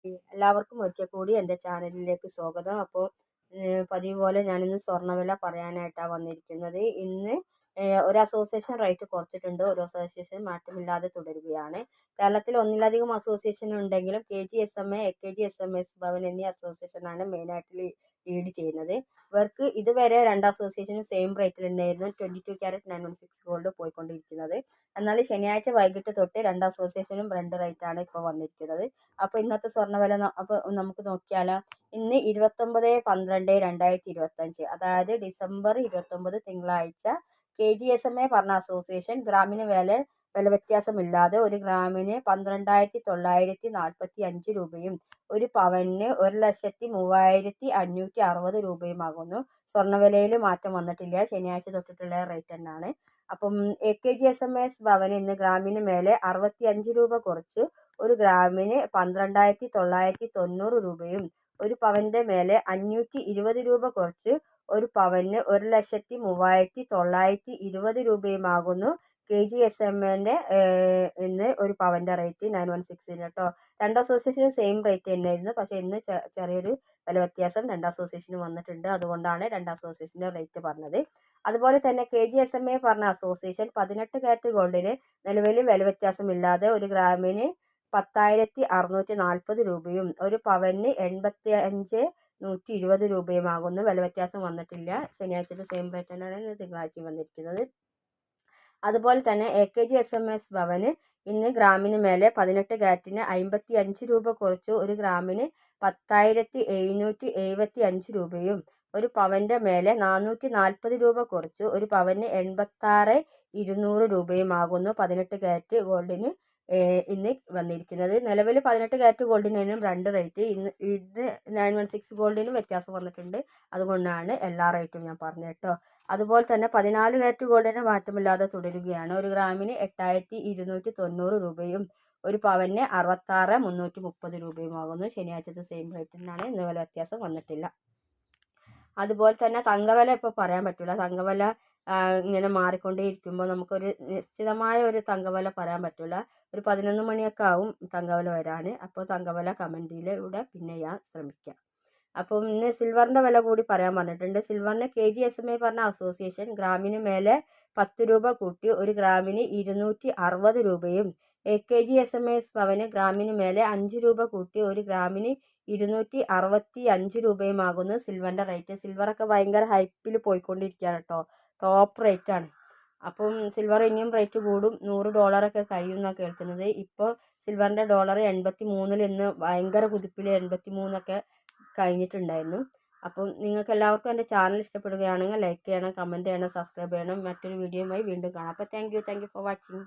എല്ലാവർക്കും ഒരിക്കൽ കൂടി എൻ്റെ ചാനലിലേക്ക് സ്വാഗതം. അപ്പോൾ പതിവ് പോലെ ഞാനിന്ന് സ്വർണ്ണവില പറയാനായിട്ടാണ് വന്നിരിക്കുന്നത്. ഇന്ന് ഒരു അസോസിയേഷൻ റേറ്റ് കുറച്ചിട്ടുണ്ട്, ഒരു അസോസിയേഷൻ മാറ്റമില്ലാതെ തുടരുകയാണ്. കേരളത്തിൽ ഒന്നിലധികം അസോസിയേഷൻ ഉണ്ടെങ്കിലും KGSMA, AKGSMS ഭവൻ എന്നീ അസോസിയേഷനാണ് മെയിനായിട്ട് ലീഡ് ചെയ്യുന്നത്. ഇവർക്ക് ഇതുവരെ രണ്ട് അസോസിയേഷനും സെയിം റേറ്റിൽ തന്നെയായിരുന്നു 22 ക്യാരറ്റ് 916 ഗോൾഡ് പോയിക്കൊണ്ടിരിക്കുന്നത്. എന്നാൽ ശനിയാഴ്ച വൈകിട്ട് തൊട്ട് രണ്ട് അസോസിയേഷനും രണ്ട് റേറ്റാണ് ഇപ്പോൾ വന്നിരിക്കുന്നത്. അപ്പോൾ ഇന്നത്തെ സ്വർണ്ണവില അപ്പോൾ നമുക്ക് നോക്കിയാലോ. ഇന്ന് 29/12/2025, അതായത് ഡിസംബർ 29 തിങ്കളാഴ്ച, KGSMA പറഞ്ഞ അസോസിയേഷൻ ഗ്രാമിന് വില വ്യത്യാസമില്ലാതെ ഒരു ഗ്രാമിന് 12,945 രൂപയും ഒരു പവന് 1,03,560 രൂപയുമാകുന്നു. സ്വർണ്ണവിലയിൽ മാറ്റം വന്നിട്ടില്ല, ശനിയാഴ്ച തൊട്ടിട്ടുള്ള റേറ്റ് തന്നെയാണ്. അപ്പം AKGSMS ഭവന് ഇന്ന് ഗ്രാമിന് മേലെ 65 രൂപ കുറച്ച് ഒരു ഗ്രാമിന് 12,990 രൂപയും ഒരു പവന്റെ മേലെ 520 രൂപ കുറച്ച് ഒരു പവന് 1,03,920 രൂപയുമാകുന്നു. KGSMന്റെ ഇന്ന് ഒരു പവന്റെ റേറ്റ് 916 കേട്ടോ. രണ്ട് അസോസിയേഷനും സെയിം റേറ്റ് തന്നെയായിരുന്നു, പക്ഷേ ഇന്ന് ചെറിയൊരു വില വ്യത്യാസം രണ്ട് അസോസിയേഷനും വന്നിട്ടുണ്ട്. അതുകൊണ്ടാണ് രണ്ട് അസോസിയേഷൻ്റെ റേറ്റ് പറഞ്ഞത്. അതുപോലെ തന്നെ KGSMA പറഞ്ഞ അസോസിയേഷൻ 18 ക്യാരറ്റ് ഗോൾഡിന് നിലവിൽ വില വ്യത്യാസമില്ലാതെ ഒരു ഗ്രാമിന് 10,640 രൂപയും ഒരു പവന് 85,120 രൂപയുമാകുന്നു. വില വ്യത്യാസം വന്നിട്ടില്ല, ശനിയാഴ്ചത്തെ സെയിം റേറ്റ് തന്നെയാണ് ഇന്ന് തിങ്കളാഴ്ച വന്നിരിക്കുന്നത്. അതുപോലെ തന്നെ AKGSMS ഭവന് ഇന്ന് ഗ്രാമിന് മേലെ 18 ക്യാരറ്റിന് 55 രൂപ കുറച്ച് ഒരു ഗ്രാമിന് 10,775 രൂപയും ഒരു പവന്റെ മേലെ 440 രൂപ കുറച്ച് ഒരു പവന് 86,200 രൂപയുമാകുന്നു 18 ക്യാരറ്റ് ഗോൾഡിന് ഇന്ന് വന്നിരിക്കുന്നത്. നിലവിൽ 18 ക്യാരറ്റ് ഗോൾഡിനും രണ്ട് റേറ്റ്. ഇന്ന് 916 ഗോൾഡിനും വ്യത്യാസം വന്നിട്ടുണ്ട്, അതുകൊണ്ടാണ് എല്ലാ റേറ്റും ഞാൻ പറഞ്ഞു കേട്ടോ. അതുപോലെ തന്നെ 14 ക്യാരറ്റ് ഗോൾഡിന് മാറ്റമില്ലാതെ തുടരുകയാണ്. ഒരു ഗ്രാമിന് 8,290 രൂപയും ഒരു പവന് 66,330 രൂപയുമാകുന്നു. ശനിയാഴ്ചത്തെ സെയിം റേറ്റിനാണ്, ഇന്ന് വില വ്യത്യാസം വന്നിട്ടില്ല. അതുപോലെ തന്നെ തങ്കവില ഇപ്പോൾ പറയാൻ പറ്റില്ല. തങ്കവില ഇങ്ങനെ മാറിക്കൊണ്ടേയിരിക്കുമ്പോൾ നമുക്കൊരു നിശ്ചിതമായ ഒരു തങ്കവില പറയാൻ പറ്റില്ല. ഒരു 11 മണിയൊക്കെ ആവും തങ്കവില വരാൻ. അപ്പോൾ തങ്കവില കമൻറ്റിലൂടെ പിന്നെ ഞാൻ ശ്രമിക്കാം. അപ്പം ഇന്ന് സിൽവറിൻ്റെ വില കൂടി പറയാൻ പറഞ്ഞിട്ടുണ്ട്. സിൽവറിന് KGSMA പറഞ്ഞ അസോസിയേഷൻ ഗ്രാമിന് മേലെ 10 രൂപ കൂട്ടി ഒരു ഗ്രാമിന് 260 രൂപയും AKGSMS ഭവന് ഗ്രാമിന് മേലെ 5 രൂപ കൂട്ടി ഒരു ഗ്രാമിന് 265 രൂപയുമാകുന്നു സിൽവറിൻ്റെ റേറ്റ്. സിൽവറൊക്കെ ഭയങ്കര ഹൈപ്പിൽ പോയിക്കൊണ്ടിരിക്കുകയാണ് കേട്ടോ, ടോപ്പ് റേറ്റാണ്. അപ്പം സിൽവർ ഇനിയും റേറ്റ് കൂടും, $100 കഴിയുമെന്നാണ് കേൾക്കുന്നത്. ഇപ്പോൾ സിൽവറിൻ്റെ ഡോളർ 83 ഇന്ന് ഭയങ്കര കുതിപ്പിൽ 83 കഴിഞ്ഞിട്ടുണ്ടായിരുന്നു. അപ്പം നിങ്ങൾക്ക് എല്ലാവർക്കും എൻ്റെ ചാനൽ ഇഷ്ടപ്പെടുകയാണെങ്കിൽ ലൈക്ക് ചെയ്യണം, കമൻറ്റ് ചെയ്യണം, സബ്സ്ക്രൈബ് ചെയ്യണം. മറ്റൊരു വീഡിയോയുമായി വീണ്ടും കാണാം. അപ്പോൾ താങ്ക് യു ഫോർ വാച്ചിങ്.